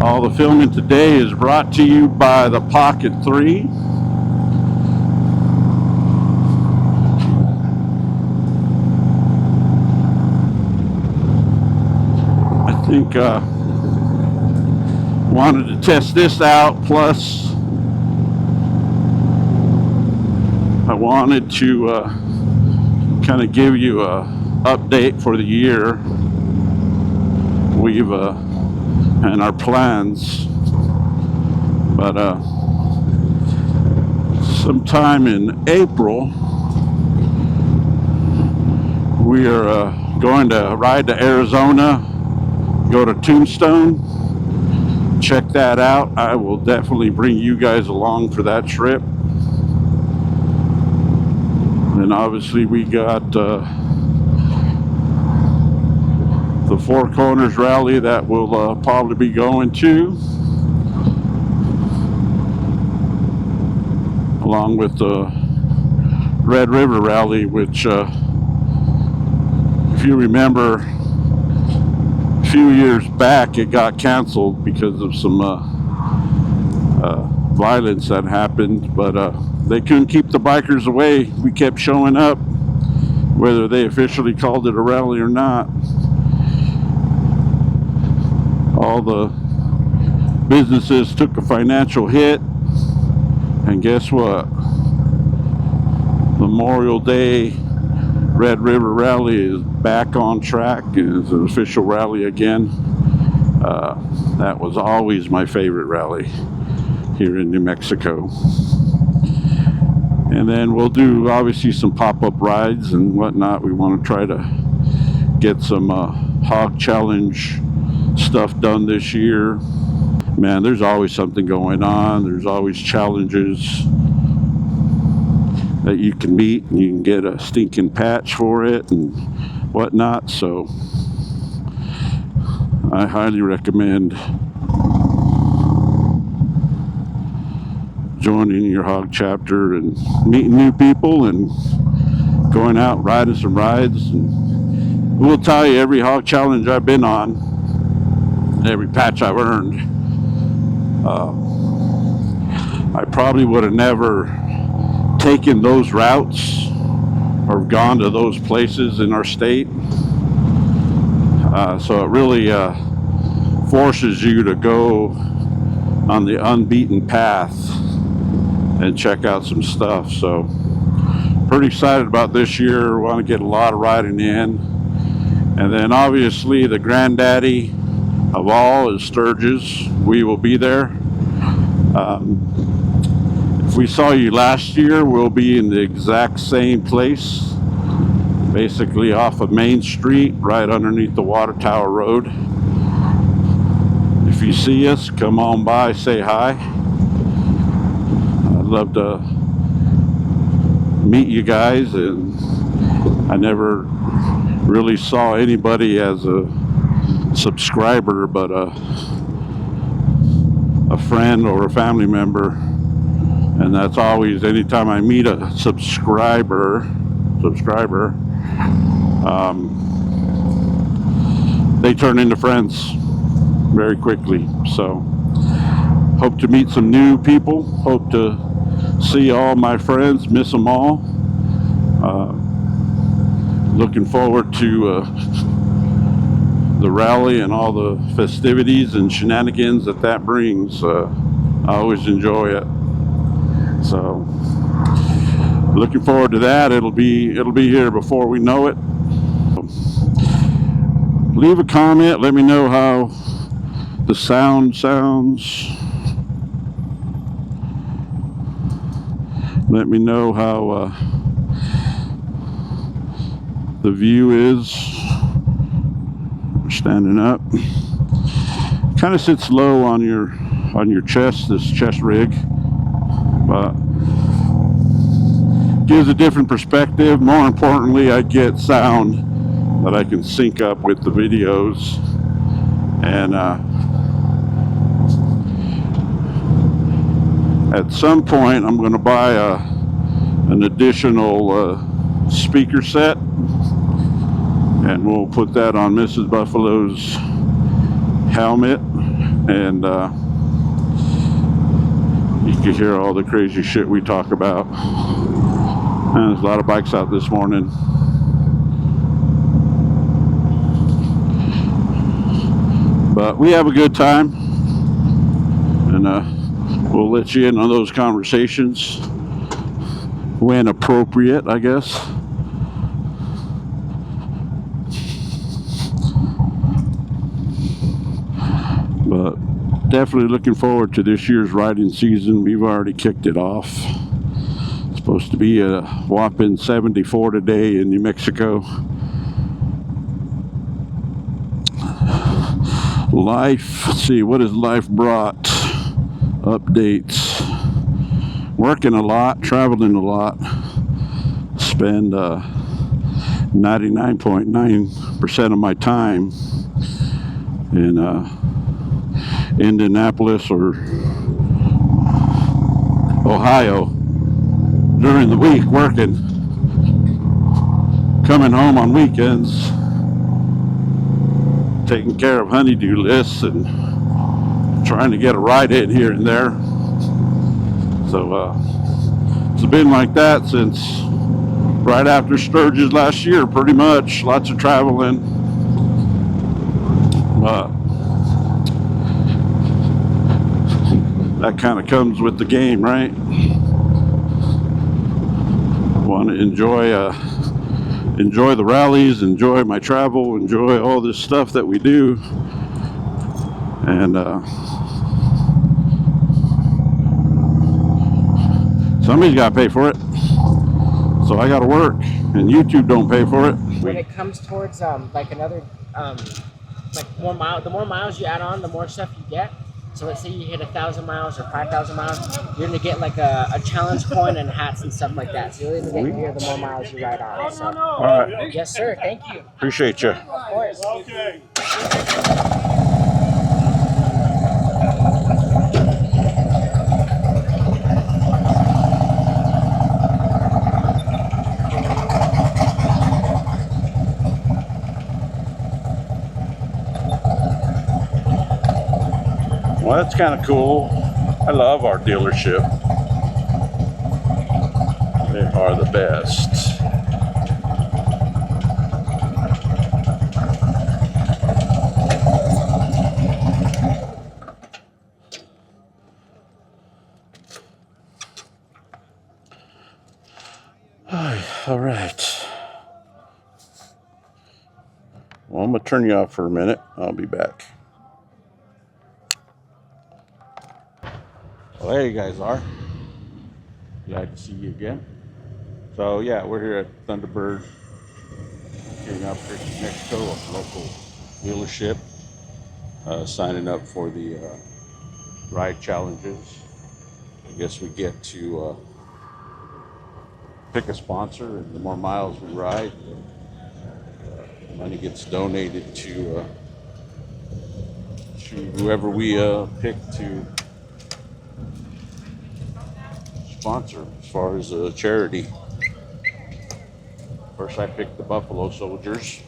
All the filming today is brought to you by the Pocket 3. I think wanted to test this out, plus I wanted to kind of give you a update for the year. We've and our plans, but sometime in April we are going to ride to Arizona, go to Tombstone, check that out. I will definitely bring you guys along for that trip. And obviously we got the Four Corners rally that we'll probably be going to, along with the Red River rally, which if you remember a few years back it got canceled because of some violence that happened, but they couldn't keep the bikers away. We kept showing up whether they officially called it a rally or not. All the businesses took a financial hit, and guess what? Memorial Day Red River Rally is back on track. It's an official rally again. That was always my favorite rally here in New Mexico. And then we'll do obviously some pop-up rides and whatnot. We want to try to get some hog challenge stuff done this year. Man, there's always something going on. There's always challenges that you can meet, and you can get a stinking patch for it and whatnot. So I highly recommend joining your hog chapter and meeting new people and going out riding some rides. And we'll tell you, every hog challenge I've been on, every patch I've earned, I probably would have never taken those routes or gone to those places in our state. So it really forces you to go on the unbeaten path and check out some stuff. So pretty excited about this year. We want to get a lot of riding in. And then obviously the granddaddy of all is Sturgis. We will be there. If we saw you last year, we'll be in the exact same place, basically off of Main Street, right underneath the Water Tower Road. If you see us, come on by, say hi. I'd love to meet you guys. And I never really saw anybody as a subscriber, but a friend or a family member. And that's always, anytime I meet a subscriber, they turn into friends very quickly. So hope to meet some new people, hope to see all my friends, miss them all. Looking forward to the rally and all the festivities and shenanigans that brings. I always enjoy it. So looking forward to that. It'll be here before we know it. Leave a comment, let me know how the sound sounds. Let me know how the view is. Standing up, kind of sits low on your chest, this chest rig, but gives a different perspective. More importantly, I get sound that I can sync up with the videos. And at some point I'm going to buy an additional speaker set, and we'll put that on Mrs. Buffalo's helmet and you can hear all the crazy shit we talk about. And there's a lot of bikes out this morning. But we have a good time, and we'll let you in on those conversations when appropriate, I guess. But definitely looking forward to this year's riding season. We've already kicked it off. It's supposed to be a whopping 74 today in New Mexico. Life, let's see, what has life brought? Updates. Working a lot, traveling a lot. Spend 99.9% of my time in Indianapolis or Ohio during the week working, coming home on weekends, taking care of honeydew lists and trying to get a ride in here and there. So it's been like that since right after Sturgis last year, pretty much. Lots of traveling. That kind of comes with the game, right? Want to enjoy the rallies, enjoy my travel, enjoy all this stuff that we do, and somebody's got to pay for it. So I got to work, and YouTube don't pay for it. When it comes towards like another like more mile, the more miles you add on, the more stuff you get. So let's say you hit 1,000 miles or 5,000 miles, you're gonna get like a challenge coin and hats and stuff like that. So you'll even get gear the more miles you ride on. So. All right. Yes, sir. Thank you. Appreciate you. Of course. Okay. Well, that's kind of cool. I love our dealership. They are the best. All right. Well, I'm going to turn you off for a minute. I'll be back. Well, there you guys are. Glad to see you again. So yeah, we're here at Thunderbird here in Albuquerque, Mexico, a local dealership. Signing up for the ride challenges. I guess we get to pick a sponsor, and the more miles we ride, the money gets donated to whoever we pick to sponsor as far as a charity. First I picked the Buffalo Soldiers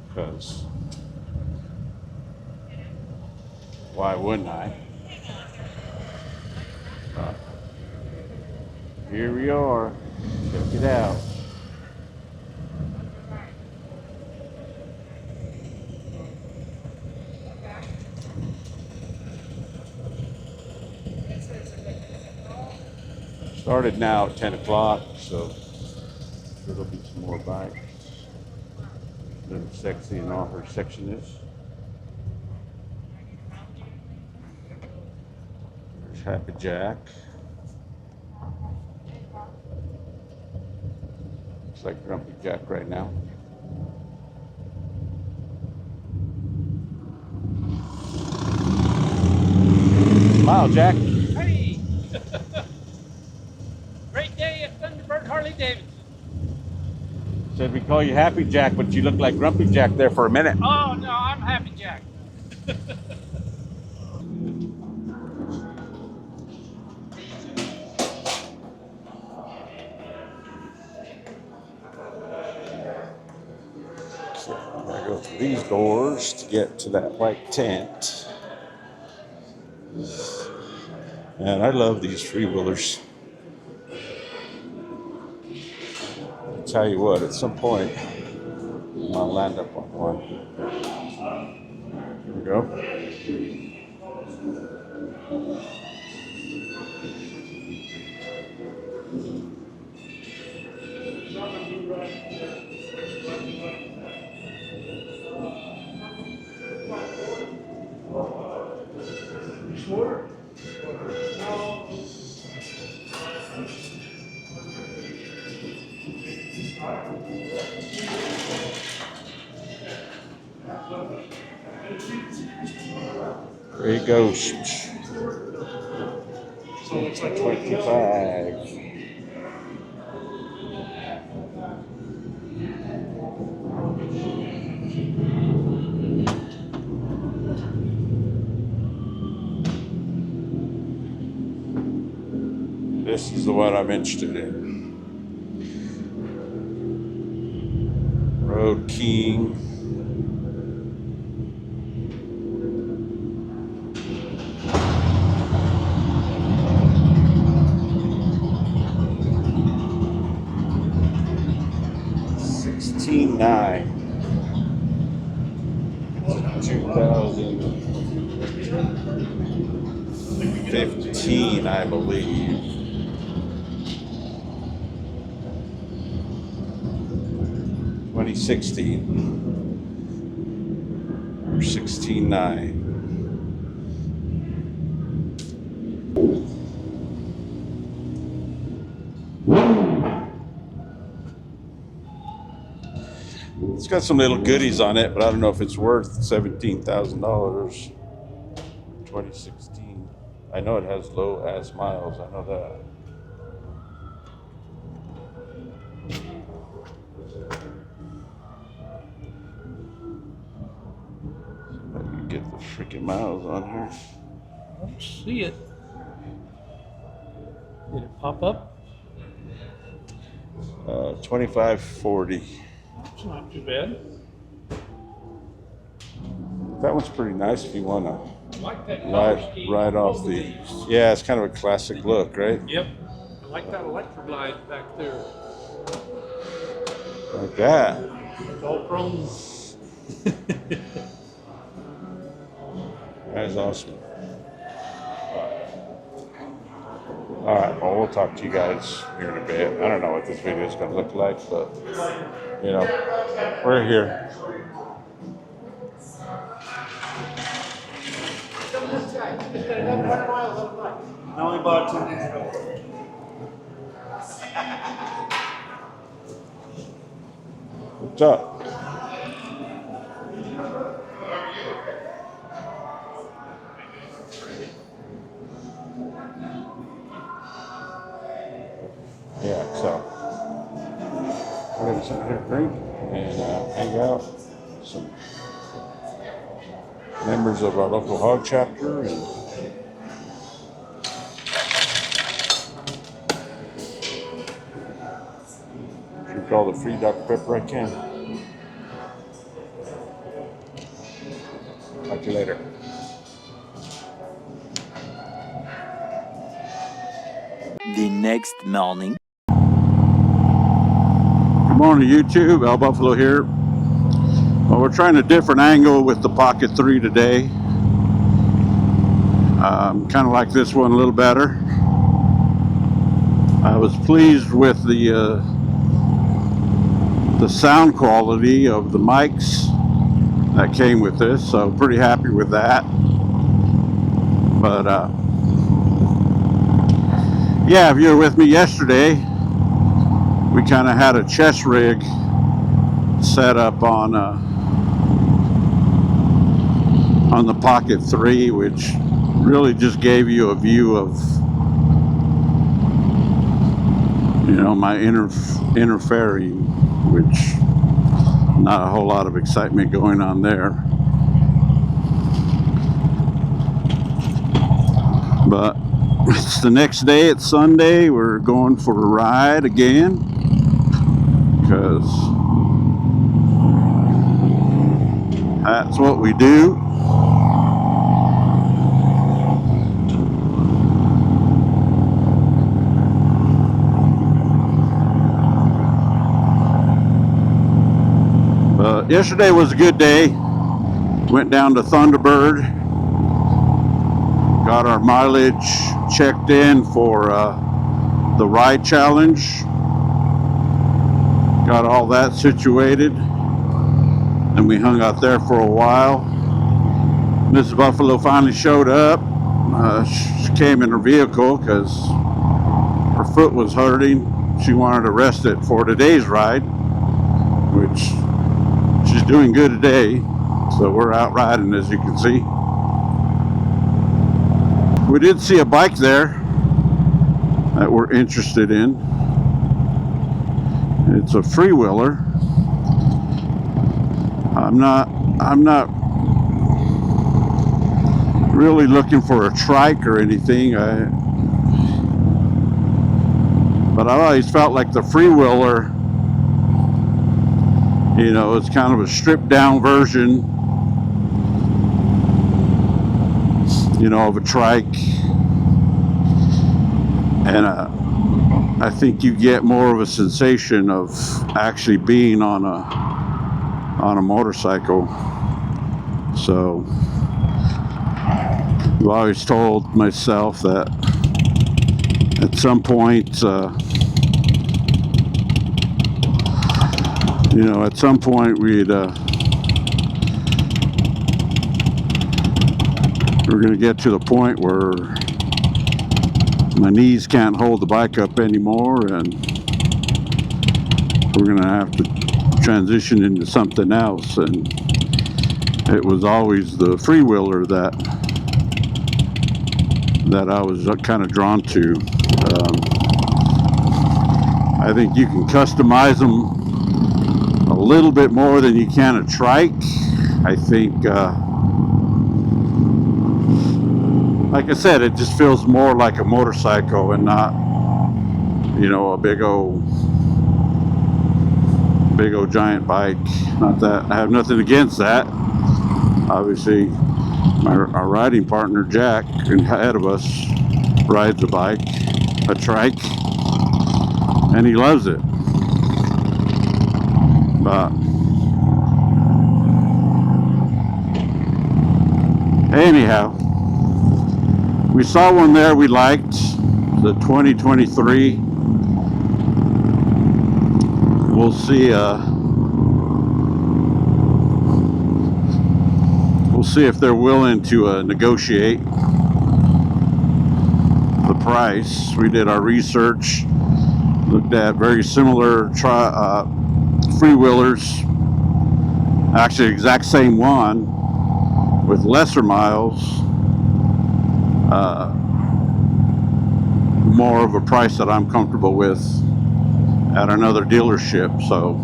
because why wouldn't I? Here we are. Check it out. Started now at 10 o'clock, so there'll be some more bikes. Little Sexy and all her section is. There's Happy Jack. Looks like Grumpy Jack right now. Smile, Jack. Hey! Great day at Thunderbird Harley Davidson. Said we call you Happy Jack, but you look like Grumpy Jack there for a minute. Oh no, I'm Happy Jack. So I'm gonna go through these doors to get to that white tent. And I love these freewheelers. I'll tell you what, at some point, I'll land up on one. Here we go. There you go. So it's like 25. This is the one I'm interested in. Road King. $16,900. 2015, I believe. $16,900 or $16,900. It's got some little goodies on it, but I don't know if it's worth $17,000. 2016. I know it has low ass miles. I know that. I can get the freaking miles on here. I don't see it. Did it pop up? 2540. It's not too bad. That one's pretty nice if you want to I like that color scheme. ride off the. Yeah, it's kind of a classic look, right? Yep. I like that electroglide back there. Like that. It's all chrome. That is awesome. All right, well, we'll talk to you guys here in a bit. I don't know what this video is going to look like, but, you know, we're here. I only bought 2 days ago. What's up? Yeah, so we're gonna sit here, drink, and hang out. Some members of our local hog chapter, and drink all the free Dr. Pepper I can. Talk to you later. The next morning. Good morning, YouTube. Al Buffalo here. Well, we're trying a different angle with the Pocket 3 today. Kind of like this one a little better. I was pleased with the sound quality of the mics that came with this, so pretty happy with that. But yeah, if you were with me yesterday, we kind of had a chest rig set up on the Pocket 3, which really just gave you a view of, you know, my inner ferry, which not a whole lot of excitement going on there. But it's the next day, it's Sunday. We're going for a ride again because that's what we do. yesterday was a good day. Went down to Thunderbird, got our mileage checked in for the ride challenge, got all that situated, and we hung out there for a while. Mrs. Buffalo finally showed up. She came in her vehicle because her foot was hurting. She wanted to rest it for today's ride, which she's doing good today. So we're out riding, as you can see. We did see a bike there that we're interested in. It's a freewheeler. I'm not really looking for a trike or anything. But I always felt like the freewheeler, you know, it's kind of a stripped down version, you know, of a trike. And I think you get more of a sensation of actually being on a motorcycle. So I've always told myself that at some point, you know, at some point we're going to get to the point where my knees can't hold the bike up anymore, and we're going to have to transition into something else. And it was always the freewheeler that I was kind of drawn to. I think you can customize them a little bit more than you can a trike. I think, like I said, it just feels more like a motorcycle and not, you know, a big old giant bike. Not that I have nothing against that. Obviously, our riding partner Jack, ahead of us, rides a bike, a trike, and he loves it. But anyhow, we saw one there we liked, the 2023. We'll see if they're willing to negotiate the price. We did our research, looked at very similar freewheelers, actually exact same one with lesser miles, more of a price that I'm comfortable with at another dealership. So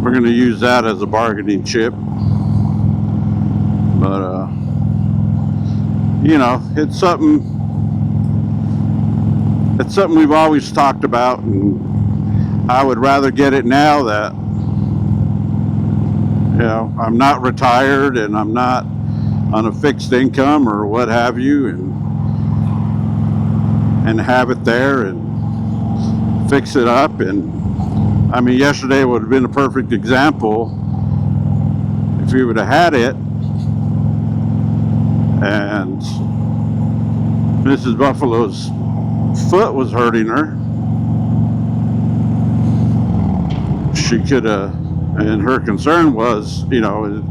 we're going to use that as a bargaining chip. But you know, it's something we've always talked about, and I would rather get it now that, you know, I'm not retired and I'm not on a fixed income or what have you, and have it there and fix it up. And I mean, yesterday would have been a perfect example if we would have had it and Mrs. Buffalo's foot was hurting her. She could have, and her concern was, you know,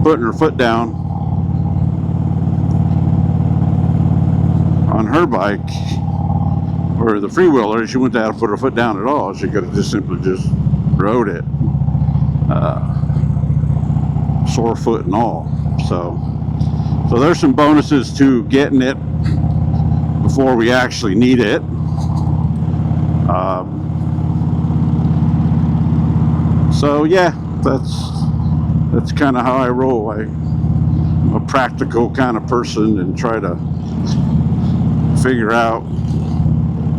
putting her foot down on her bike, or the freewheeler. She wouldn't have to put her foot down at all. She could have just simply just rode it, sore foot and all. So there's some bonuses to getting it before we actually need it. So yeah, that's kind of how I roll. I'm a practical kind of person and try to figure out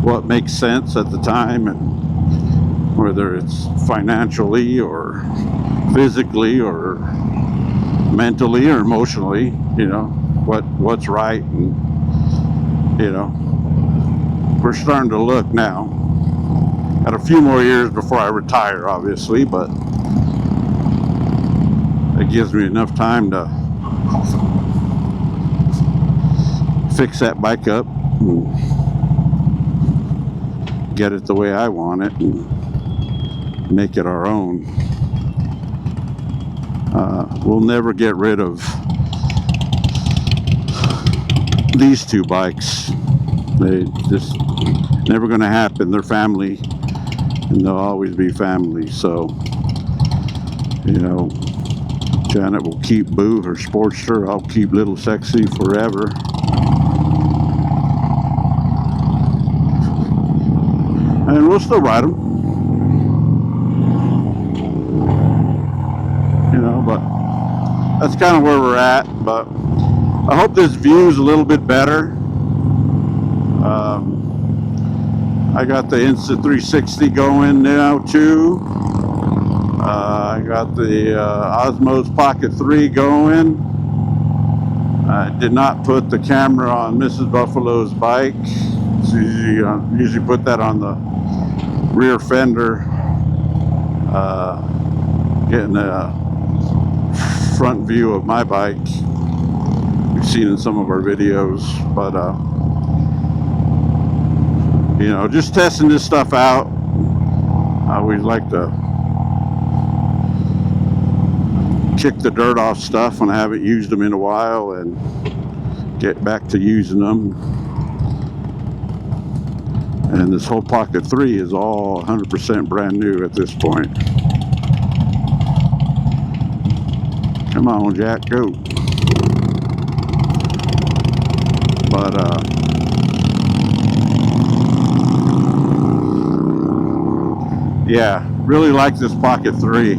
what makes sense at the time, and whether it's financially or physically or mentally or emotionally, you know, what's right. And you know, we're starting to look now at a few more years before I retire, obviously, but It gives me enough time to fix that bike up and get it the way I want it and make it our own. We'll never get rid of these two bikes. They just never going to happen. They're family, and they'll always be family. So, you know, Janet will keep Boo, her Sportster. I'll keep Little Sexy forever. And we'll still ride them. You know, but that's kind of where we're at. But I hope this view is a little bit better. I got the Insta 360 going now too. I got the Osmos Pocket 3 going. I did not put the camera on Mrs. Buffalo's bike. So usually put that on the rear fender, getting a front view of my bike. We've seen in some of our videos, but you know, just testing this stuff out. I always like to kick the dirt off stuff when I haven't used them in a while and get back to using them. And this whole Pocket 3 is all 100% brand new at this point. Come on, Jack, go. But yeah, really like this Pocket 3.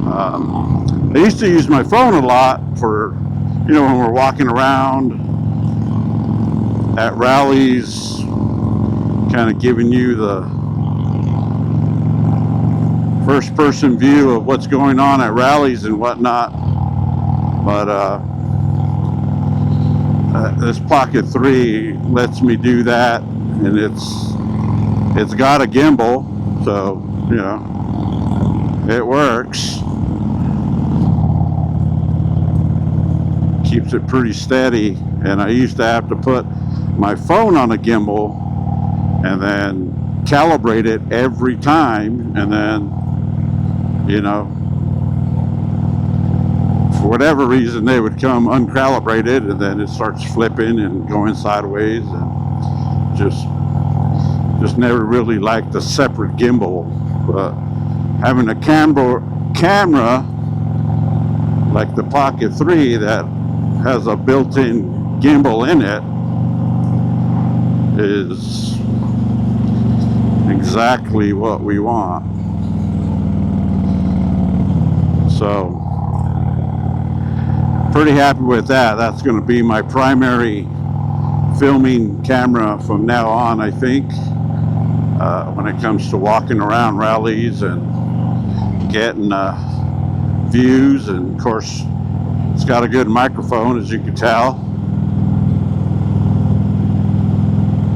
I used to use my phone a lot for, you know, when we're walking around at rallies, kind of giving you the first person view of what's going on at rallies and whatnot. But this Pocket 3 lets me do that, and it's got a gimbal, so you know it works. Keeps it pretty steady. And I used to have to put my phone on a gimbal and then calibrate it every time, and then, you know, for whatever reason they would come uncalibrated, and then it starts flipping and going sideways, and just never really liked the separate gimbal. But having a camera like the Pocket 3 that has a built-in gimbal in it is exactly what we want. So pretty happy with that. That's going to be my primary filming camera from now on, I think, when it comes to walking around rallies and getting views. And of course, it's got a good microphone, as you can tell.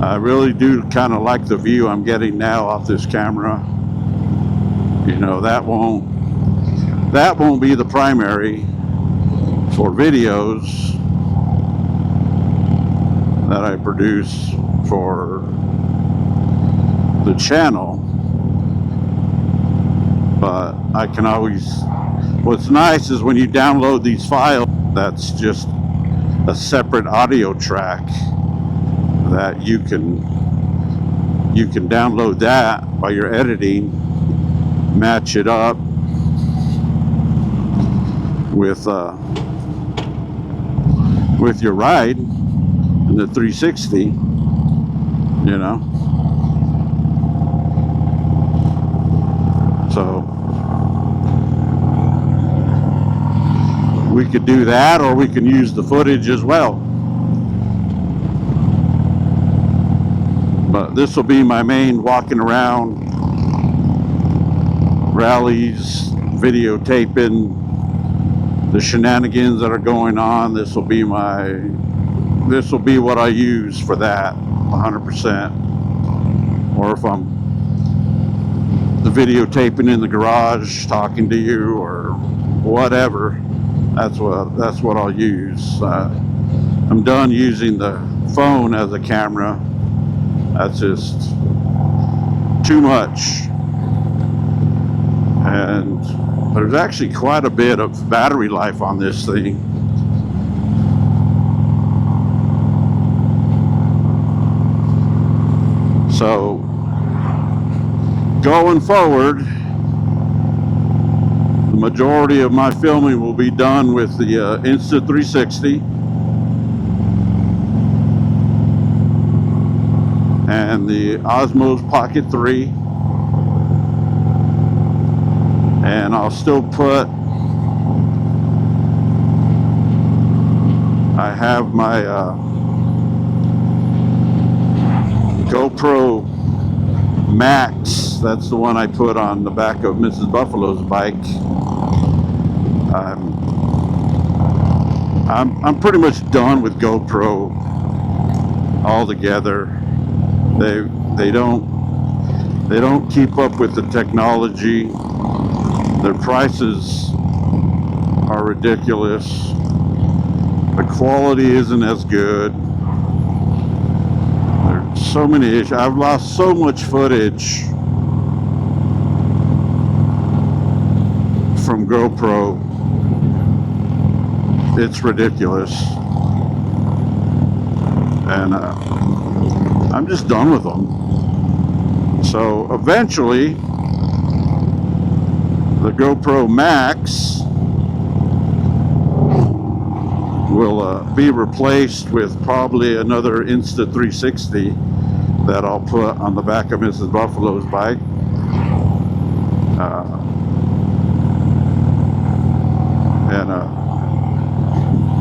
I really do kind of like the view I'm getting now off this camera. You know, that won't be the primary for videos that I produce for the channel, but I can always, what's nice is when you download these files, that's just a separate audio track that you can download that while you're editing, match it up with your ride in the 360, you know. So we could do that, or we can use the footage as well. But this will be my main walking around rallies, videotaping the shenanigans that are going on. This will be what I use for that 100%. Or if I'm the videotaping in the garage talking to you, or whatever, that's what I'll use. I'm done using the phone as a camera. That's just too much. And there's actually quite a bit of battery life on this thing. So going forward, the majority of my filming will be done with the Insta360 and the Osmo's Pocket 3, and I'll still put, I have my GoPro Max. That's the one I put on the back of Mrs. Buffalo's bike. I'm pretty much done with GoPro altogether. They don't keep up with the technology. Their prices are ridiculous. The quality isn't as good. There's so many issues. I've lost so much footage from GoPro. It's ridiculous. And I'm just done with them. So eventually, the GoPro Max will be replaced with probably another Insta360 that I'll put on the back of Mrs. Buffalo's bike.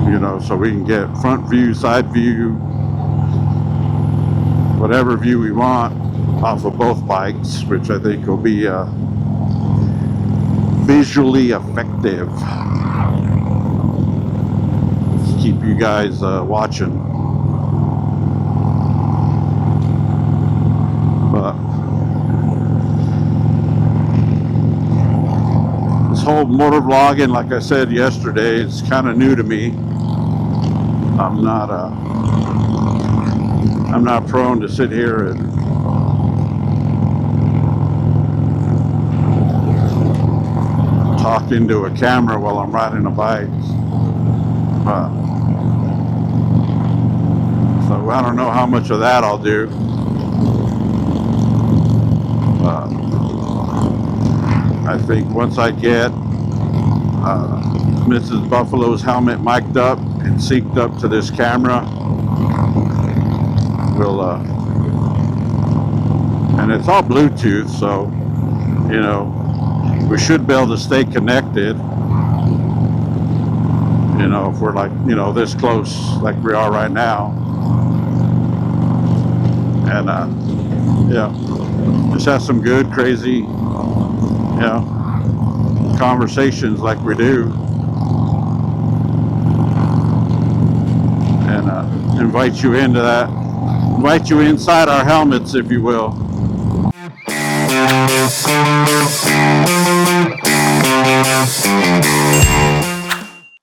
You know, so we can get front view, side view, whatever view we want off of both bikes, which I think will be visually effective. Let's keep you guys watching. But this whole motor vlogging, like I said yesterday, is kind of new to me. I'm not prone to sit here and talk into a camera while I'm riding a bike. So I don't know how much of that I'll do. I think once I get Mrs. Buffalo's helmet mic'd up and synced up to this camera, we'll and it's all Bluetooth, so you know we should be able to stay connected. You know, if we're like, you know, this close like we are right now. And yeah, just have some good, crazy, you know, conversations like we do. And invite you into that, invite you inside our helmets, if you will.